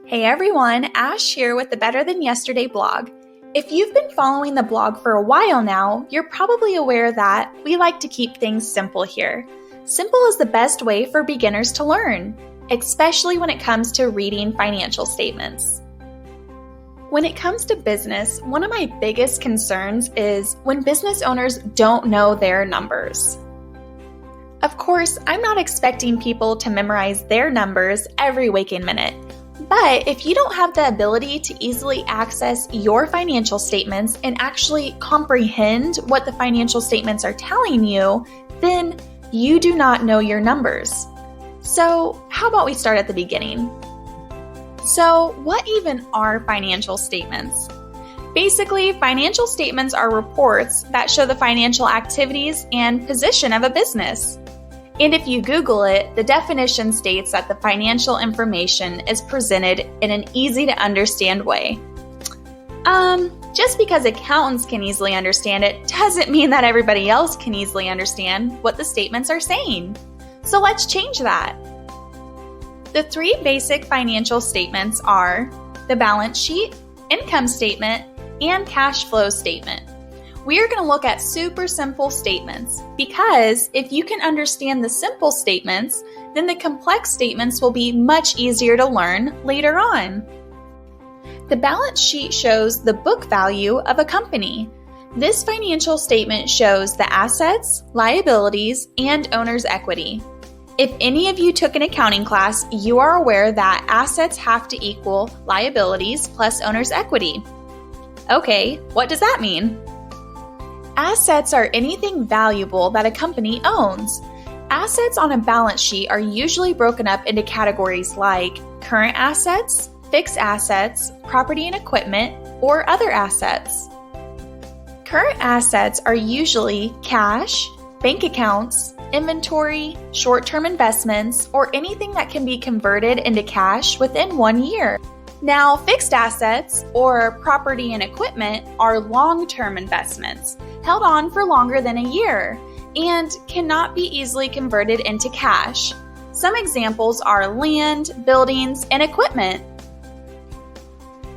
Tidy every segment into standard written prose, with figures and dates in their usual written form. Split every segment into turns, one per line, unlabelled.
Hey everyone, Ash here with the Better Than Yesterday blog. If you've been following the blog for a while now, you're probably aware that we like to keep things simple here. Simple is the best way for beginners to learn, especially when it comes to reading financial statements. When it comes to business, one of my biggest concerns is when business owners don't know their numbers. Of course, I'm not expecting people to memorize their numbers every waking minute. But if you don't have the ability to easily access your financial statements and actually comprehend what the financial statements are telling you, then you do not know your numbers. So how about we start at the beginning? So what even are financial statements? Basically, financial statements are reports that show the financial activities and position of a business. And if you Google it, the definition states that the financial information is presented in an easy-to-understand way. Just because accountants can easily understand it doesn't mean that everybody else can easily understand what the statements are saying. So let's change that. The three basic financial statements are the balance sheet, income statement, and cash flow statement. We are going to look at super simple statements because if you can understand the simple statements, then the complex statements will be much easier to learn later on. The balance sheet shows the book value of a company. This financial statement shows the assets, liabilities, and owner's equity. If any of you took an accounting class, you are aware that assets have to equal liabilities plus owner's equity. Okay, what does that mean? Assets are anything valuable that a company owns. Assets on a balance sheet are usually broken up into categories like current assets, fixed assets, property and equipment, or other assets. Current assets are usually cash, bank accounts, inventory, short-term investments, or anything that can be converted into cash within 1 year. Now, fixed assets, or property and equipment, are long-term investments, held on for longer than a year, and cannot be easily converted into cash. Some examples are land, buildings, and equipment.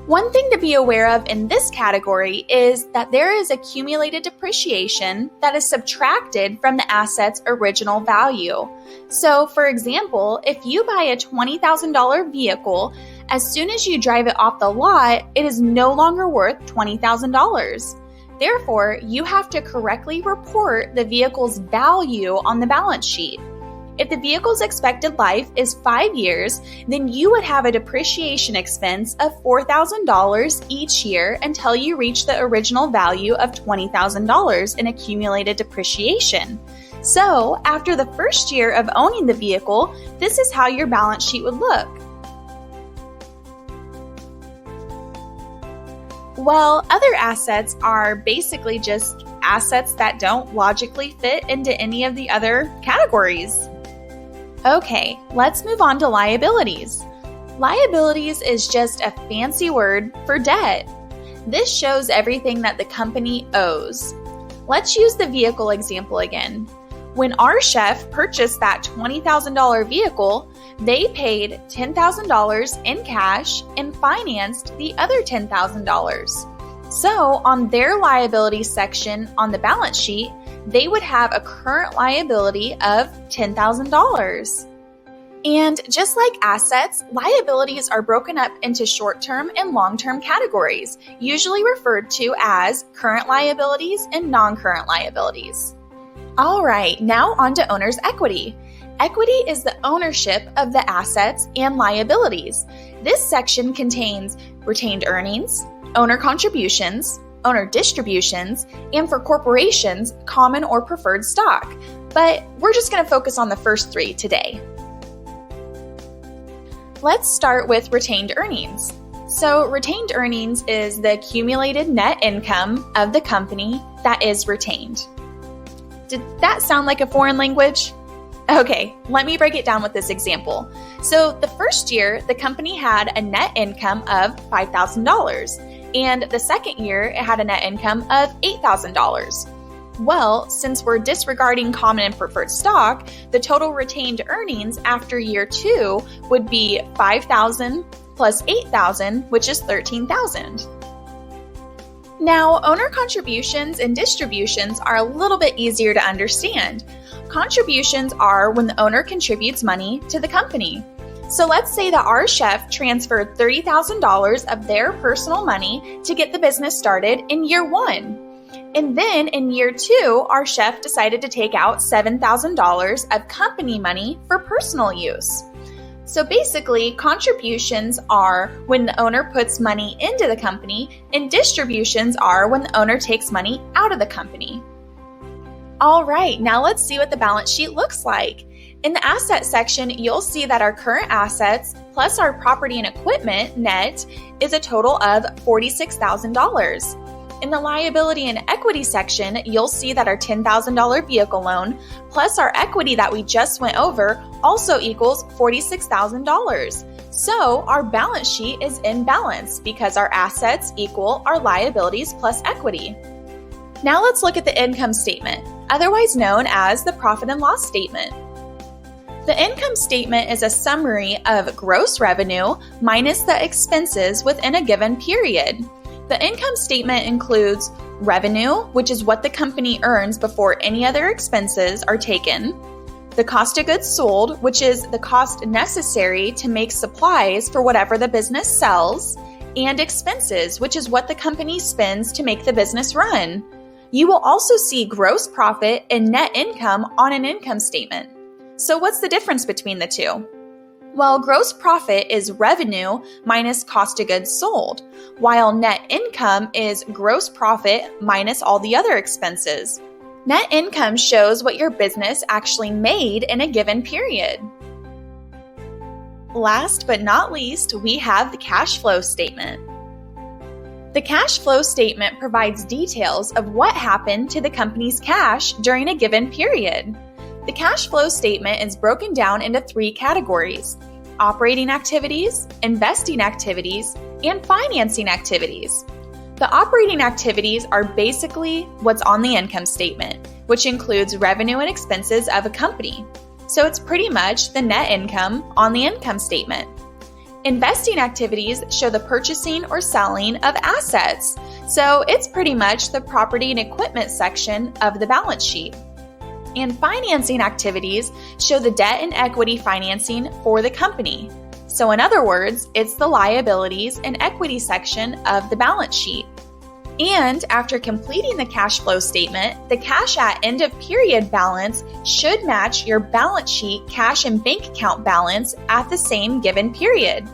One thing to be aware of in this category is that there is accumulated depreciation that is subtracted from the asset's original value. So, for example, if you buy a $20,000 vehicle, as soon as you drive it off the lot, it is no longer worth $20,000. Therefore, you have to correctly report the vehicle's value on the balance sheet. If the vehicle's expected life is 5 years, then you would have a depreciation expense of $4,000 each year until you reach the original value of $20,000 in accumulated depreciation. So, after the first year of owning the vehicle, this is how your balance sheet would look. Well, other assets are basically just assets that don't logically fit into any of the other categories. Okay, let's move on to liabilities. Liabilities is just a fancy word for debt. This shows everything that the company owes. Let's use the vehicle example again. When our chef purchased that $20,000 vehicle, they paid $10,000 in cash and financed the other $10,000. So on their liability section on the balance sheet, they would have a current liability of $10,000. And just like assets, liabilities are broken up into short-term and long-term categories, usually referred to as current liabilities and non-current liabilities. All right, now on to owner's equity. Equity is the ownership of the assets and liabilities. This section contains retained earnings, owner contributions, owner distributions, and for corporations, common or preferred stock. But we're just going to focus on the first three today. Let's start with retained earnings. So retained earnings is the accumulated net income of the company that is retained. Did that sound like a foreign language? Okay, let me break it down with this example. So the first year, the company had a net income of $5,000, and the second year, it had a net income of $8,000. Well, since we're disregarding common and preferred stock, the total retained earnings after year 2 would be $5,000, plus $8,000, which is $13,000. Now, owner contributions and distributions are a little bit easier to understand. Contributions are when the owner contributes money to the company. So let's say that our chef transferred $30,000 of their personal money to get the business started in year 1. And then in year 2, our chef decided to take out $7,000 of company money for personal use. So basically, contributions are when the owner puts money into the company, and distributions are when the owner takes money out of the company. All right, now let's see what the balance sheet looks like. In the asset section, you'll see that our current assets plus our property and equipment net is a total of $46,000. In the liability and equity section, you'll see that our $10,000 vehicle loan plus our equity that we just went over also equals $46,000. So our balance sheet is in balance because our assets equal our liabilities plus equity. Now let's look at the income statement, otherwise known as the profit and loss statement. The income statement is a summary of gross revenue minus the expenses within a given period. The income statement includes revenue, which is what the company earns before any other expenses are taken, the cost of goods sold, which is the cost necessary to make supplies for whatever the business sells, and expenses, which is what the company spends to make the business run. You will also see gross profit and net income on an income statement. So what's the difference between the two? Well, gross profit is revenue minus cost of goods sold, while net income is gross profit minus all the other expenses. Net income shows what your business actually made in a given period. Last but not least, we have the cash flow statement. The cash flow statement provides details of what happened to the company's cash during a given period. The cash flow statement is broken down into 3 categories: operating activities, investing activities, and financing activities. The operating activities are basically what's on the income statement, which includes revenue and expenses of a company. So it's pretty much the net income on the income statement. Investing activities show the purchasing or selling of assets. So it's pretty much the property and equipment section of the balance sheet. And financing activities show the debt and equity financing for the company. So in other words, it's the liabilities and equity section of the balance sheet. And after completing the cash flow statement, the cash at end of period balance should match your balance sheet cash and bank account balance at the same given period.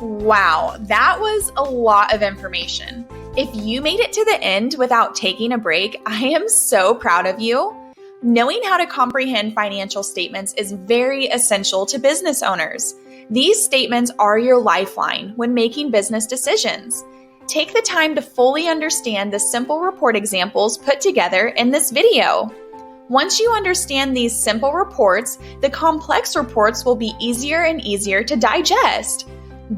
Wow, that was a lot of information. If you made it to the end without taking a break, I am so proud of you. Knowing how to comprehend financial statements is very essential to business owners. These statements are your lifeline when making business decisions. Take the time to fully understand the simple report examples put together in this video. Once you understand these simple reports, the complex reports will be easier and easier to digest.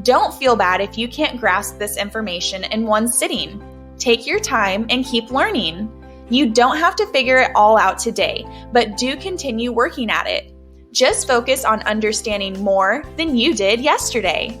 Don't feel bad if you can't grasp this information in one sitting. Take your time and keep learning. You don't have to figure it all out today, but do continue working at it. Just focus on understanding more than you did yesterday.